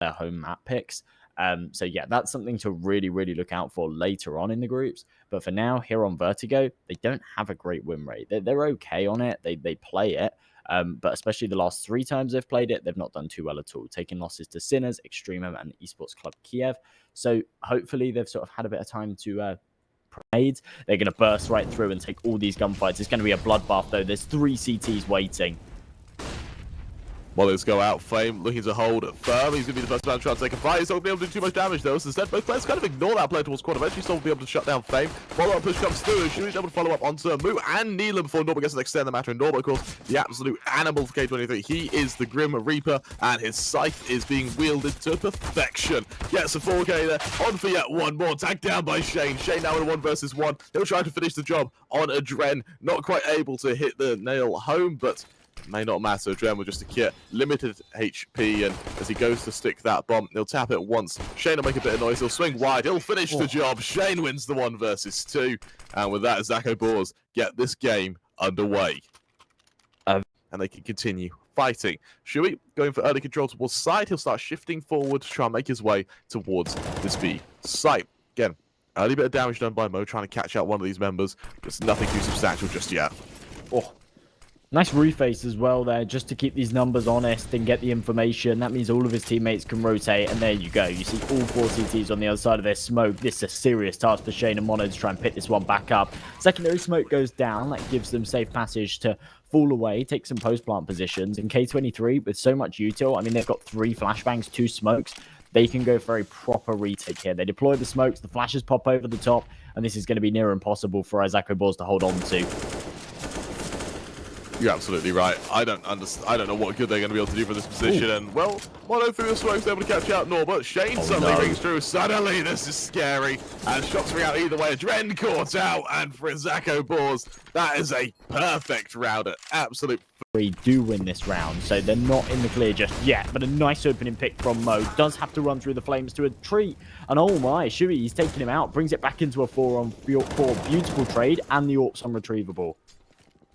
their home map picks. So yeah, that's something to really, really look out for later on in the groups. But for now, here on Vertigo, they don't have a great win rate. They're okay on it. They play it. But especially the last 3 times they've played it, they've not done too well at all, taking losses to Sinners, Extremum, and Esports Club Kiev. So hopefully they've sort of had a bit of time to parade. They're going to burst right through and take all these gunfights. It's going to be a bloodbath, though. There's 3 CTs waiting. Well, let's go out. Flame looking to hold firm. He's going to be the first man to try and take a fight. He's not going to be able to do too much damage, though. So instead, both players kind of ignore that play towards quad. Eventually, still will be able to shut down Flame. Follow-up push comes through. Shui's able to follow up onto Mu and Neelam before Norba gets to extend the matter. And Norba, of course, the absolute animal for K23. He is the Grim Reaper, and his scythe is being wielded to perfection. Gets a 4K there. On for yet one more. Tagged down by Shane. Shane now in a 1 versus 1. He'll try to finish the job on Adren. Not quite able to hit the nail home, but may not matter. Adren with just a kit, limited HP, and as he goes to stick that bomb, he'll tap it once. Shane will make a bit of noise. He'll swing wide. He'll finish the job. Shane wins the 1 versus 2, and with that, Izako Boars get this game underway, and they can continue fighting. Shui going for early control towards side. He'll start shifting forward to try and make his way towards this B site. Again, early bit of damage done by Mo, trying to catch out one of these members. Just nothing too substantial just yet. Oh. Nice reface as well there, just to keep these numbers honest and get the information. That means all of his teammates can rotate, and there you go. You see all 4 CTs on the other side of their smoke. This is a serious task for Shane and Mono to try and pick this one back up. Secondary smoke goes down. That gives them safe passage to fall away, take some post-plant positions. And K23, with so much util, I mean, they've got 3 flashbangs, 2 smokes. They can go for a proper retake here. They deploy the smokes, the flashes pop over the top, and this is going to be near impossible for Izako Boars to hold on to. You're absolutely right. I don't know what good they're going to be able to do for this position. And, well, Mono through the smokes able to catch out Norba. Shane suddenly rings through. Suddenly, this is scary. And shots ring out either way. Adren caught out. And for Izako Boars, that is a perfect round. Absolute. We do win this round, so they're not in the clear just yet. But a nice opening pick from Mo. Does have to run through the flames to a tree. And oh my, Shui, he's taking him out. Brings it back into a 4-on-4. Beautiful trade. And the AWP's unretrievable.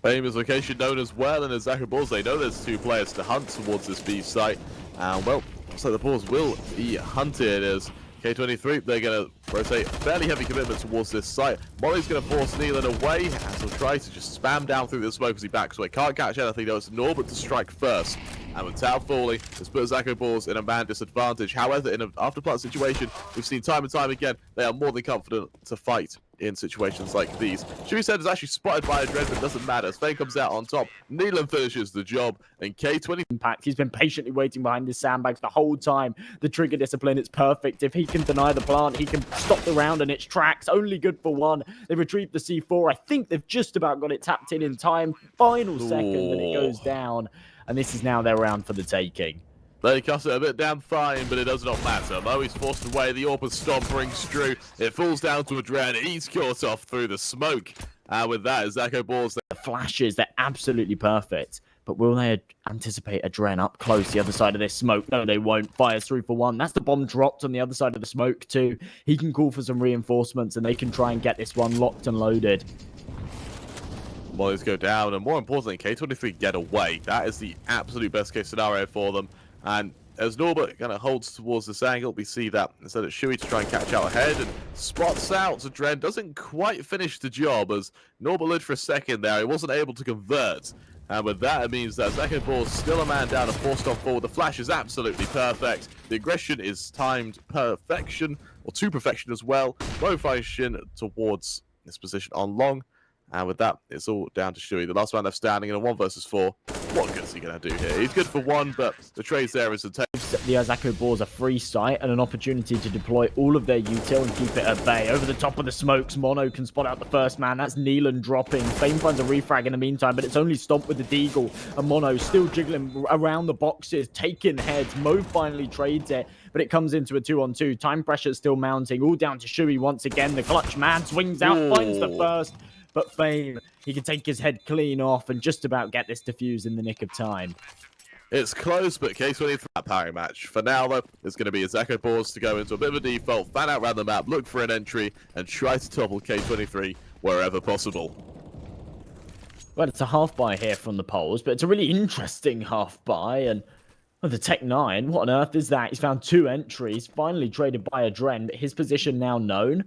Famous location known as well, and as Izako Boars, they know there's 2 players to hunt towards this B site. And well, looks like the Boars will be hunted as K23, they're going to rotate fairly heavy commitment towards this site. Molly's going to force Neelan away, as he'll try to just spam down through the smoke as he backs away. Can't catch anything though, it's Norbert to strike first. And with Tau falling, this puts Izako Boars in a man disadvantage. However, in an after-plant situation, we've seen time and time again, they are more than confident to fight in situations like these. Shui said is actually spotted by Adren, but it doesn't matter. As Fane comes out on top, Neelan finishes the job, and K20 impact. He's been patiently waiting behind his sandbags the whole time. The trigger discipline, it's perfect. If he can deny the plant, he can stop the round and its tracks. Only good for 1. They retrieved the C4. I think they've just about got it tapped in time. Final second, and it goes down. And this is now their round for the taking. They cut it a bit damn fine, but it does not matter. Mo is forced away. The AWP stomp rings true. It falls down to Adren. He's caught off through the smoke. With that, Izako Boars. The flashes, they're absolutely perfect. But will they anticipate Adren up close the other side of this smoke? No, they won't. Fires through for 1. That's the bomb dropped on the other side of the smoke too. He can call for some reinforcements, and they can try and get this one locked and loaded. Mollies go down, and more importantly, K23 get away. That is the absolute best case scenario for them. And as Norbert kind of holds towards this angle, we see that instead of Shui to try and catch out ahead and spots out. Adren doesn't quite finish the job as Norbert lived for a second there. He wasn't able to convert. And with that, it means that Izako Boars still a man down and forced on forward. The flash is absolutely perfect. The aggression is timed perfection, or to perfection as well. Both fighting towards this position on long. And with that, it's all down to Shui. The last man left standing in a 1 versus 4. What good is he going to do here? He's good for 1, but the trades there is a take. The Izako Boars a free sight and an opportunity to deploy all of their util and keep it at bay. Over the top of the smokes, Mono can spot out the first man. That's Neelan dropping. Fame finds a refrag in the meantime, but it's only stomped with the Deagle. And Mono still jiggling around the boxes, taking heads. Mo finally trades it, but it comes into a 2-on-2. Time pressure is still mounting, all down to Shui once again. The clutch man swings out, finds the first. But Fame, he can take his head clean off and just about get this defused in the nick of time. It's close, but K23 that powering match. For now, though, it's going to be Izako Boars to go into a bit of a default, fan out around the map, look for an entry, and try to topple K23 wherever possible. Well, it's a half buy here from the polls, but it's a really interesting half buy, and Oh, the Tech 9, what on earth is that? He's found 2 entries, finally traded by Adren, but his position now known.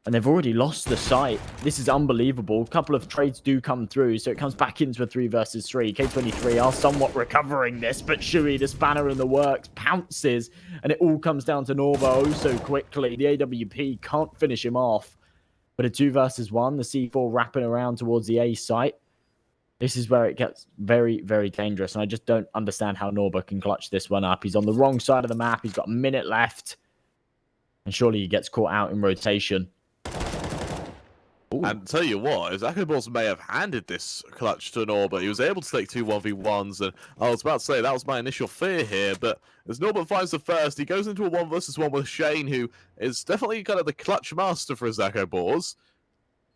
And they've already lost the site. This is unbelievable. A couple of trades do come through, so it comes back into a 3 versus 3. K23 are somewhat recovering this, but Shui, the spanner in the works, pounces, and it all comes down to Norba oh so quickly. The AWP can't finish him off. But a 2 versus 1, the C4 wrapping around towards the A site. This is where it gets very, very dangerous. And I just don't understand how Norba can clutch this one up. He's on the wrong side of the map. He's got a minute left. And surely he gets caught out in rotation. Ooh. And tell you what, Izako Boars may have handed this clutch to Norba. He was able to take 2 1v1s, and I was about to say that was my initial fear here, but as Norba finds the first, he goes into a 1 versus 1 with Shane, who is definitely kind of the clutch master for Izako Boars.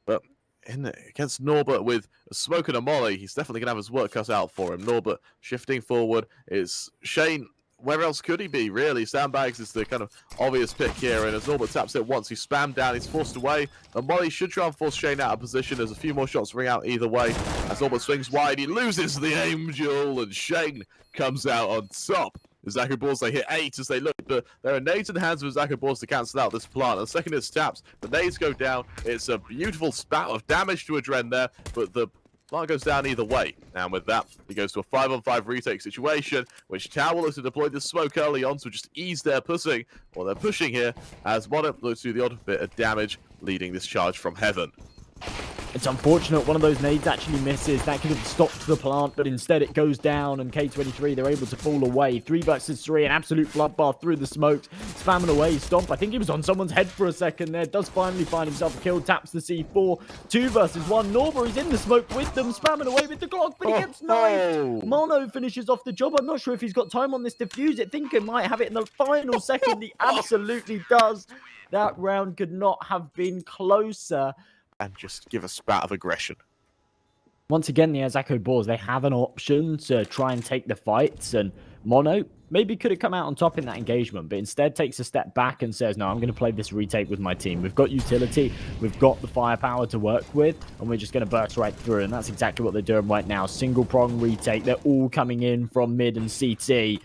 But against Norba with a smoke and a molly, he's definitely going to have his work cut out for him. Norba shifting forward is Shane. Where else could he be, really? Sandbags is the kind of obvious pick here, and as Norba taps it once, he's spammed down, he's forced away. And Molly should try and force Shane out of position. There's a few more shots ring out either way. As Norba swings wide, he loses the aim duel, and Shane comes out on top. Izako Boars, they hit 8 as they look, but there are nades in the hands of Izako Boars to cancel out this plant. The second it's tapped, the nades go down. It's a beautiful spat of damage to Adren there, but the plant goes down either way. And with that, he goes to a 5-on-5 retake situation, which Tau will look to deploy the smoke early on to just ease their pushing, or their pushing here, as Mono looks to do the odd bit of damage, leading this charge from heaven. It's unfortunate one of those nades actually misses. That could have stopped the plant, but instead it goes down, and K23, they're able to fall away. 3 versus 3, an absolute bloodbath through the smokes. Spamming away, Stomp. I think he was on someone's head for a second there. Does finally find himself a kill, taps the C4. 2 versus 1. Norba is in the smoke with them, spamming away with the Glock, but he gets knifed. Mono finishes off the job. I'm not sure if he's got time on this defuse. I think he might have it in the final second. He absolutely does. That round could not have been closer. And just give a spat of aggression. Once again, the Izako Boars, they have an option to try and take the fights, and Mono maybe could have come out on top in that engagement, but instead takes a step back and says, no, I'm going to play this retake with my team. We've got utility, we've got the firepower to work with, and we're just going to burst right through, and that's exactly what they're doing right now. Single prong retake, they're all coming in from mid and CT.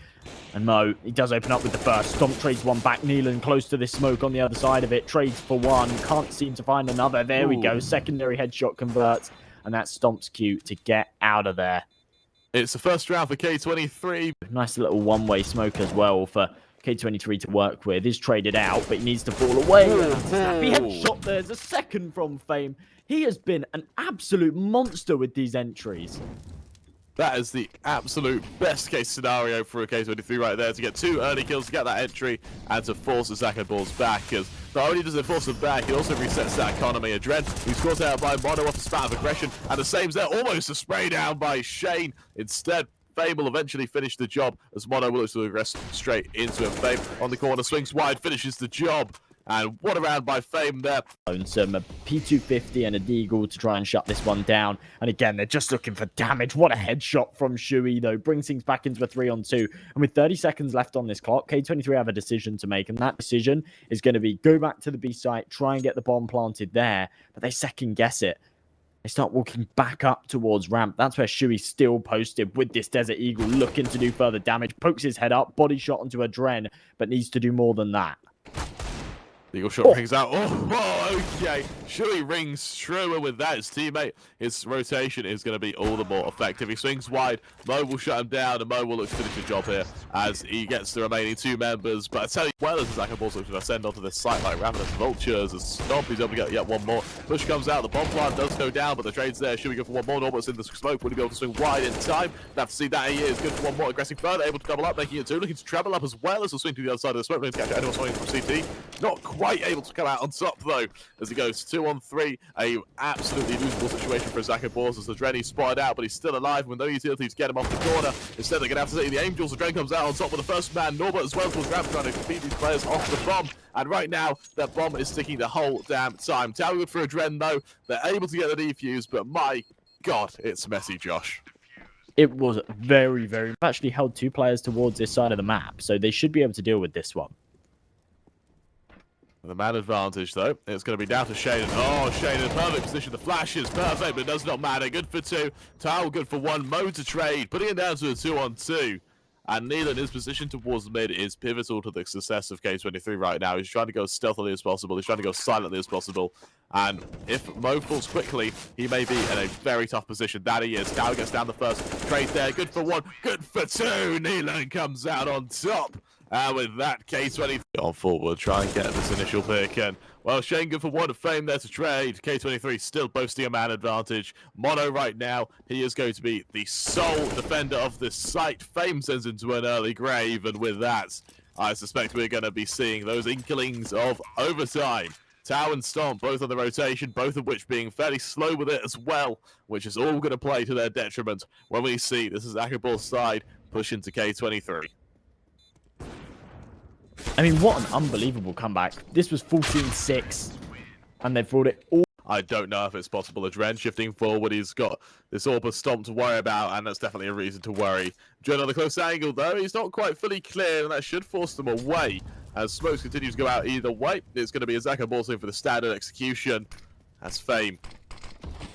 And Mo, he does open up with the first. Stomp trades one back. Neelan close to this smoke on the other side of it. Trades for one. Can't seem to find another. There we go. Secondary headshot converts. And that's Stomp's cue to get out of there. It's the first round for K23. Nice little one-way smoke as well for K23 to work with. Is traded out, but he needs to fall away. Snappy headshot. There's a second from Fame. He has been an absolute monster with these entries. That is the absolute best case scenario for a K23 right there, to get 2 early kills, to get that entry, and to force the Izako Boars back. Because not only does it force them back, it also resets that economy. Adren, who's caught out by Mono off a spat of aggression, and the same's there, almost a spray down by Shane. Instead, Fame will eventually finish the job, as Mono will look to aggress straight into him. Fame on the corner, swings wide, finishes the job. And what a round by Fame there. Some P250 and a Deagle to try and shut this one down. And again, they're just looking for damage. What a headshot from Shui, though. Brings things back into a 3-on-2. And with 30 seconds left on this clock, K23 have a decision to make. And that decision is going to be go back to the B site, try and get the bomb planted there. But they second guess it. They start walking back up towards ramp. That's where Shui's still posted with this Desert Eagle, looking to do further damage. Pokes his head up, body shot onto Adren, but needs to do more than that. The Eagle shot rings out. Okay. Shui rings true, and with that, his teammate, his rotation is going to be all the more effective. He swings wide. Mo will shut him down, and Mo will look to finish the job here as he gets the remaining 2 members. But I tell you, well, as Izako Boars looks to ascend onto this site like ravenous vultures, as Stomp is able to get yet one more. Push comes out. The bomb plant does go down, but the trade's there. Should we go for one more? Norbert's in the smoke. Will he be able to swing wide in time? We'll have to see that. He is good for one more. Aggressing further, able to double up, making it 2. Looking to treble up as well as he'll swing to the other side of the smoke. Looking to catch anyone swinging from CT. Not quite able to come out on top, though, as he goes 2-on-3. A absolutely losable situation for Izako Boars, as the Drenny spotted out, but he's still alive with no utility to get him off the corner. Instead, they're going to have to take the Angels. The Dren comes out on top with the first man. Norbert as well towards ramp, trying to beat these players off the bomb. And right now, that bomb is sticking the whole damn time. Tower good for Adren, though. They're able to get the defuse, but my God, it's messy, Josh. It was very, very... Actually held 2 players towards this side of the map, so they should be able to deal with this one. The man advantage, though. It's going to be down to Shane. Oh, Shane in a perfect position. The flash is perfect, but it does not matter. Good for 2. Towel good for 1. Mo to trade. Putting it down to a 2-on-2. And Neil, his position towards mid is pivotal to the success of K23 right now. He's trying to go as stealthily as possible. He's trying to go silently as possible. And if Mo falls quickly, he may be in a very tough position. That he is. Cow gets down the first. Trade there. Good for one. Good for two. Neelan comes out on top. And with that, K23 on forward, try and get this initial pick. And, well, Shane good for one. Fame there to trade. K23 still boasting a man advantage. Mono right now, he is going to be the sole defender of this site. Fame sends into an early grave. And with that, I suspect we're going to be seeing those inklings of overtime. Tau and Stomp, both on the rotation, both of which being fairly slow with it as well, which is all going to play to their detriment when we see this is Akabor's side push into K23. I mean, what an unbelievable comeback. This was 14-6, and they've brought it all. I don't know if it's possible. Adren shifting forward, he's got this Orb of Stomp to worry about, and that's definitely a reason to worry. Joe on the close angle, though, he's not quite fully clear, and that should force them away. As Smokes continues to go out either way, it's going to be Izako Boars for the standard execution. As Fame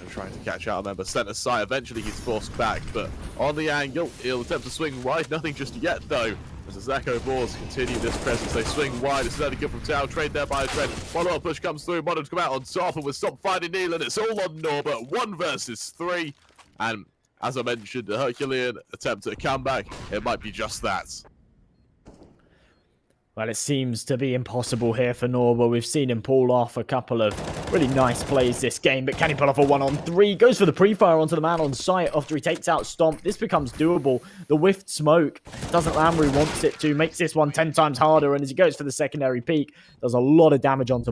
trying to catch out a member, center side. Eventually he's forced back, but on the angle, he'll attempt to swing wide. Nothing just yet, though. As the Izako Boars continue this presence, they swing wide. It's another kill from Tau. Trade there by a trade. Follow-up push comes through. Modern to come out on top, and with Stop fighting Neelan, it's all on Norbert. 1 versus 3. And as I mentioned, the Herculean attempt at a comeback, it might be just that. Well, it seems to be impossible here for Norba. We've seen him pull off a couple of really nice plays this game, but can he pull off a 1-on-3? Goes for the pre-fire onto the man on site after he takes out Stomp. This becomes doable. The whiffed smoke doesn't land where he wants it to, makes this one 10 times harder, and as he goes for the secondary peek, does a lot of damage onto